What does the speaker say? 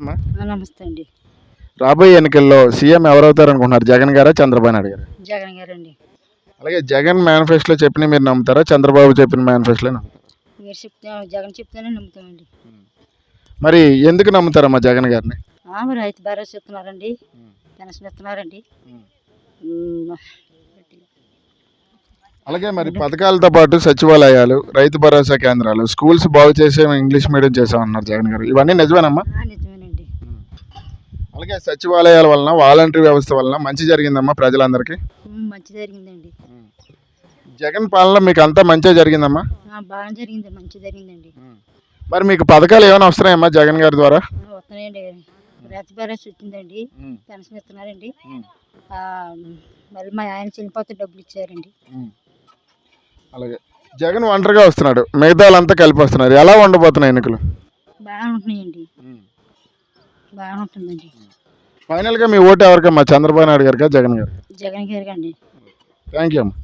అమ్మా, నమస్తే అండి. రాబోయే ఎన్నికల్లో సీఎం ఎవరవుతారు అనుకుంటున్నారు? జగన్ గారా, చంద్రబాబు నాయుడు గారు? జగన్ గారండి. అలాగే జగన్ మేనిఫెస్టోలో చెప్పిన మీరు నమ్ముతారా? చంద్రబాబు చెప్పిన మేనిఫెస్టోలో నమ్ముతారా? మీరు చెప్తే జగన్ చెప్తేనే నమ్ముతామండి. మరి ఎందుకు నమ్ముతారమ్మా జగన్ గారిని? మరి రైతు భరోసా ఇస్తున్నారండి, పెన్షన్ ఇస్తున్నారండి. ఉమ్, అలాగే మరి పథకాలతో పాటు సచివాలయాలు, రైతు భరోసా కేంద్రాలు, స్కూల్స్ బాగు చేసే ఇంగ్లీష్ మీడియం చేసామన్నారు జగన్ గారు. ఇవన్నీ నిజమేనమ్మా? నిజమేనండి. అలాగే సచివాలయాల వలన, వాలంటరీ వ్యవస్థ వలన మంచి జరిగిందమ్మా ప్రజలందరికీ. మంచి జరిగిందండి. జగన్ పాలన మీకు అంతా మంచిగా జరిగిందమ్మా? బాగా జరిగింది, మంచి జరిగిందండి. మరి మీకు పథకాలు ఏమైనా వస్తున్నాయమ్మా జగన్ గారి ద్వారా? వస్తున్నాయండి. రైతు భరోసా వచ్చిందండి, పెన్షన్ ఇస్తున్నారండి. మరి మా ఆయన చనిపోతే డబ్బులు ఇచ్చారండి. అలాగే జగన్ ఒంటరిగా వస్తున్నాడు, మిగతా వాళ్ళంతా కలిపి వస్తున్నారు. ఎలా ఉండబోతున్నాయి ఎన్నికలు? బాగా ఉంటున్నాయండి, బాగా ఉంటుందండి. ఫైనల్గా మీ ఓటు ఎవరికమ్మా? చంద్రబాబు నాయుడు గారికా, జగన్ గారు? జగన్ గారికి అండి. థ్యాంక్ యూ అమ్మా.